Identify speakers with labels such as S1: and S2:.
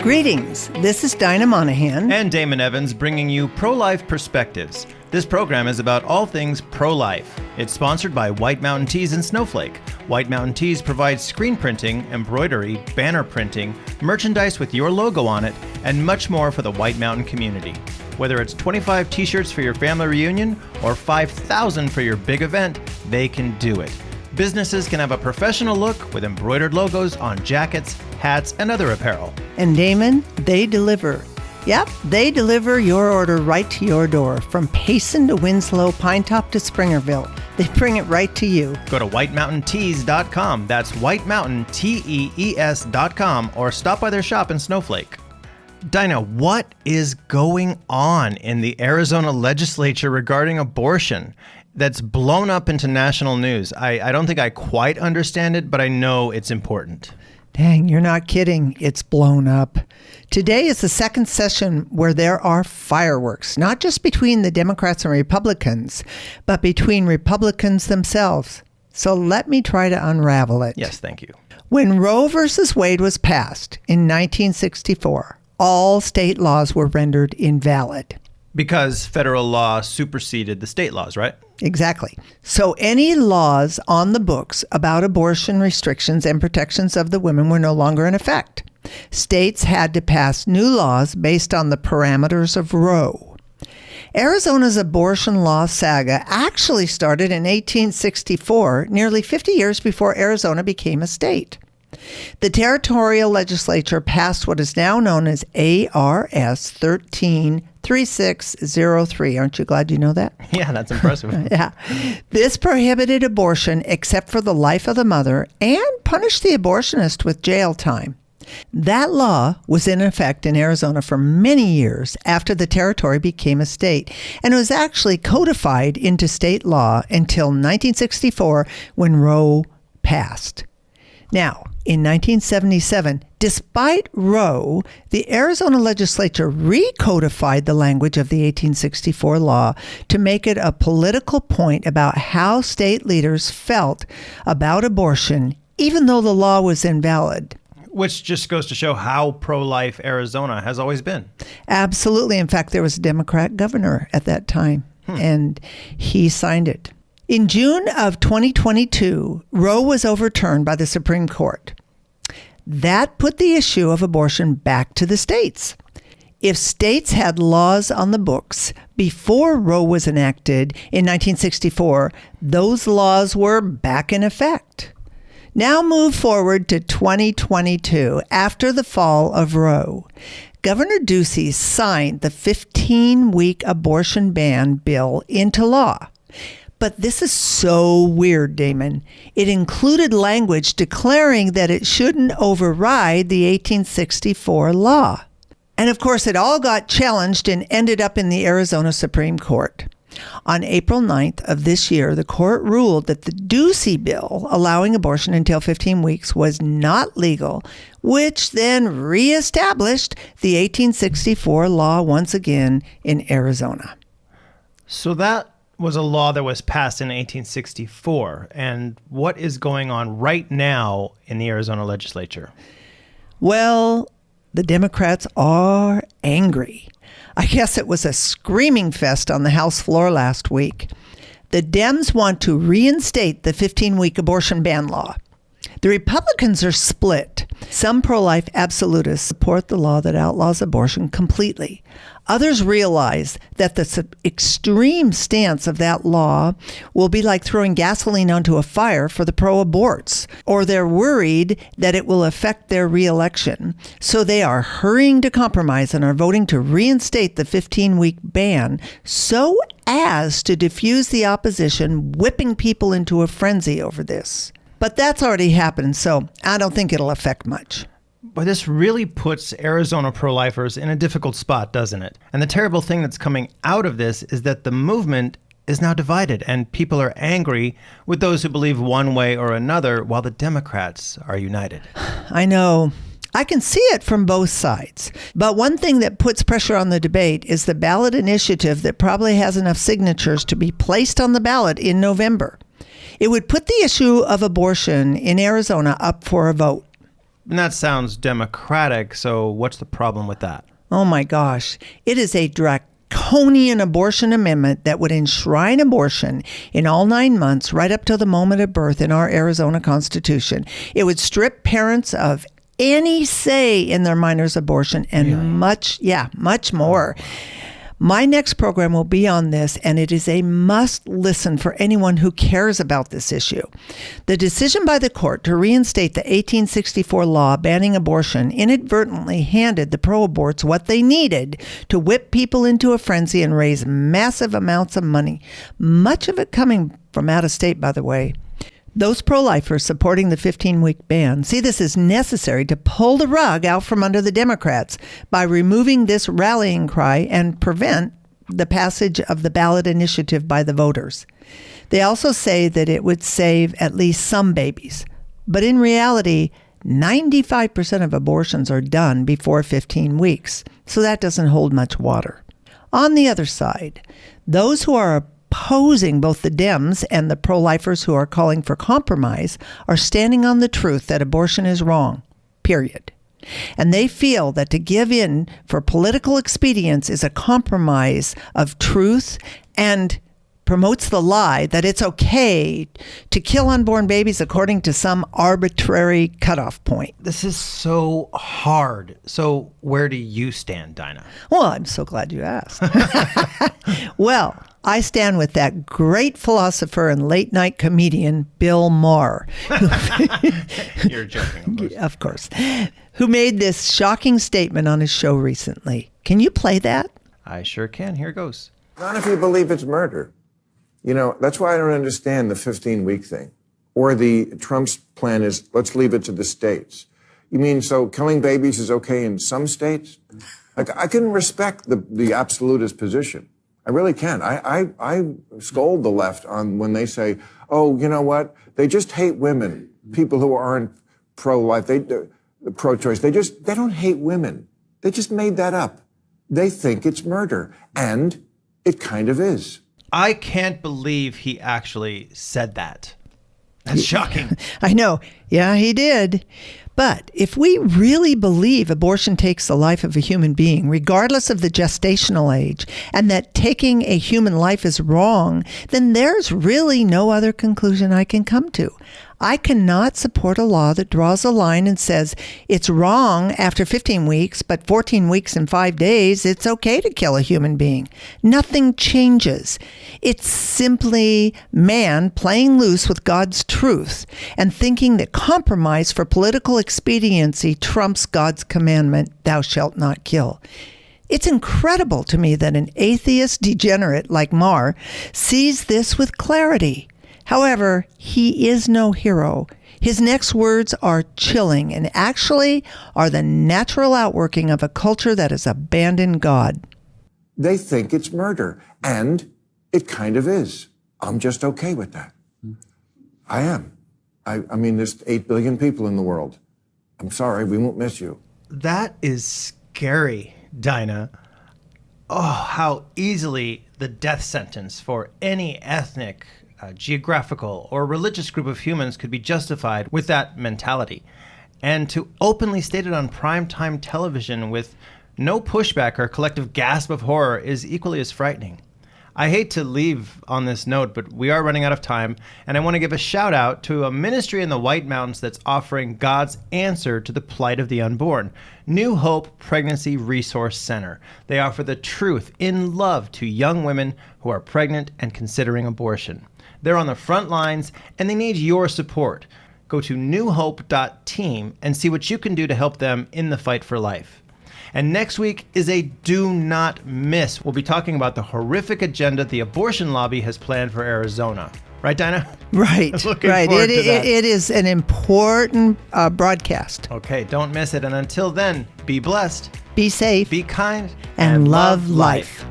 S1: Greetings, this is Dinah Monahan.
S2: And Damon Evans bringing you Pro-Life Perspectives. This program is about all things pro-life. It's sponsored by White Mountain Tees and Snowflake. White Mountain Tees provides screen printing, embroidery, banner printing, merchandise with your logo on it, and much more for the White Mountain community. Whether it's 25 t-shirts for your family reunion or 5,000 for your big event, they can do it. Businesses can have a professional look with embroidered logos on jackets, hats, and other apparel.
S1: And Damon, they deliver. Yep, they deliver your order right to your door. From Payson to Winslow, Pinetop to Springerville. They bring it right to you.
S2: Go to whitemountaintees.com. That's whitemountaintees.com, or stop by their shop in Snowflake. Dinah, what is going on in the Arizona legislature regarding abortion that's blown up into national news? I don't think I quite understand it, but I know it's important.
S1: Dang, you're not kidding. It's blown up. Today is the second session where there are fireworks, not just between the Democrats and Republicans, but between Republicans themselves. So let me try to unravel it.
S2: Yes, thank you.
S1: When Roe v. Wade was passed in 1964, all state laws were rendered invalid.
S2: Because federal law superseded the state laws, right?
S1: Exactly. So any laws on the books about abortion restrictions and protections of the women were no longer in effect. States had to pass new laws based on the parameters of Roe. Arizona's abortion law saga actually started in 1864, nearly 50 years before Arizona became a state. The territorial legislature passed what is now known as ARS 133603. Aren't you glad you know that?
S2: Yeah, that's impressive.
S1: Yeah. This prohibited abortion except for the life of the mother and punished the abortionist with jail time. That law was in effect in Arizona for many years after the territory became a state, and it was actually codified into state law until 1964 when Roe passed. Now, in 1977, despite Roe, the Arizona legislature recodified the language of the 1864 law to make it a political point about how state leaders felt about abortion, even though the law was invalid.
S2: Which just goes to show how pro-life Arizona has always been.
S1: Absolutely. In fact, there was a Democrat governor at that time, and he signed it. In June of 2022, Roe was overturned by the Supreme Court. That put the issue of abortion back to the states. If states had laws on the books before Roe was enacted in 1964, those laws were back in effect. Now move forward to 2022, after the fall of Roe. Governor Ducey signed the 15-week abortion ban bill into law. But this is so weird, Damon. It included language declaring that it shouldn't override the 1864 law. And of course, it all got challenged and ended up in the Arizona Supreme Court. On April 9th of this year, the court ruled that the Ducey bill allowing abortion until 15 weeks was not legal, which then reestablished the 1864 law once again in Arizona.
S2: So that was a law that was passed in 1864. And what is going on right now in the Arizona legislature?
S1: Well, the Democrats are angry. I guess it was a screaming fest on the House floor last week. The Dems want to reinstate the 15-week abortion ban law. The Republicans are split. Some pro-life absolutists support the law that outlaws abortion completely. Others realize that the extreme stance of that law will be like throwing gasoline onto a fire for the pro-aborts, or they're worried that it will affect their re-election. So they are hurrying to compromise and are voting to reinstate the 15-week ban so as to diffuse the opposition, whipping people into a frenzy over this. But that's already happened, so I don't think it'll affect much.
S2: But this really puts Arizona pro-lifers in a difficult spot, doesn't it? And the terrible thing that's coming out of this is that the movement is now divided, and people are angry with those who believe one way or another, while the Democrats are united.
S1: I know. I can see it from both sides. But one thing that puts pressure on the debate is the ballot initiative that probably has enough signatures to be placed on the ballot in November. It would put the issue of abortion in Arizona up for a vote.
S2: And that sounds democratic, so what's the problem with that?
S1: Oh my gosh. It is a draconian abortion amendment that would enshrine abortion in all 9 months right up to the moment of birth in our Arizona Constitution. It would strip parents of any say in their minor's abortion and much more. My next program will be on this, and it is a must listen for anyone who cares about this issue. The decision by the court to reinstate the 1864 law banning abortion inadvertently handed the pro-aborts what they needed to whip people into a frenzy and raise massive amounts of money, much of it coming from out of state, by the way. Those pro-lifers supporting the 15-week ban see this as necessary to pull the rug out from under the Democrats by removing this rallying cry and prevent the passage of the ballot initiative by the voters. They also say that it would save at least some babies. But in reality, 95% of abortions are done before 15 weeks, so that doesn't hold much water. On the other side, those who are opposing both the Dems and the pro-lifers who are calling for compromise are standing on the truth that abortion is wrong, period. And they feel that to give in for political expedience is a compromise of truth and promotes the lie that it's okay to kill unborn babies according to some arbitrary cutoff point.
S2: This is so hard. So where do you stand, Dinah?
S1: Well, I'm so glad you asked. Well, I stand with that great philosopher and late-night comedian, Bill Maher.
S2: You're joking,
S1: of course. Who made this shocking statement on his show recently. Can you play that?
S2: I sure can. Here goes.
S3: Not if you believe it's murder. You know, that's why I don't understand the 15-week thing. Or the Trump's plan is, let's leave it to the states. You mean, so killing babies is okay in some states? Like, I can respect the absolutist position. I really can. I scold the left on when they say, oh, you know what? They just hate women. People who aren't pro-life, pro-choice. They don't hate women. They just made that up. They think it's murder. And it kind of is.
S2: I can't believe he actually said that. That's shocking.
S1: I know. Yeah, he did. But if we really believe abortion takes the life of a human being, regardless of the gestational age, and that taking a human life is wrong, then there's really no other conclusion I can come to. I cannot support a law that draws a line and says it's wrong after 15 weeks, but 14 weeks and 5 days, it's okay to kill a human being. Nothing changes. It's simply man playing loose with God's truth and thinking that compromise for political expediency trumps God's commandment, thou shalt not kill. It's incredible to me that an atheist degenerate like Maher sees this with clarity. However, he is no hero. His next words are chilling and actually are the natural outworking of a culture that has abandoned God.
S3: They think it's murder, and it kind of is. I'm just okay with that. I am. I mean, there's 8 billion people in the world. I'm sorry, we won't miss you.
S2: That is scary, Dinah. Oh, how easily the death sentence for any ethnic, geographical, or religious group of humans could be justified with that mentality. And to openly state it on primetime television with no pushback or collective gasp of horror is equally as frightening. I hate to leave on this note, but we are running out of time, and I want to give a shout out to a ministry in the White Mountains that's offering God's answer to the plight of the unborn. New Hope Pregnancy Resource Center. They offer the truth in love to young women who are pregnant and considering abortion. They're on the front lines, and they need your support. Go to newhope.team and see what you can do to help them in the fight for life. And next week is a do not miss. We'll be talking about the horrific agenda the abortion lobby has planned for Arizona. Right, Dinah?
S1: Right.
S2: Looking
S1: right.
S2: forward to that.
S1: It is an important broadcast.
S2: Okay, don't miss it. And until then, be blessed,
S1: Be safe.
S2: be kind,
S1: and love life.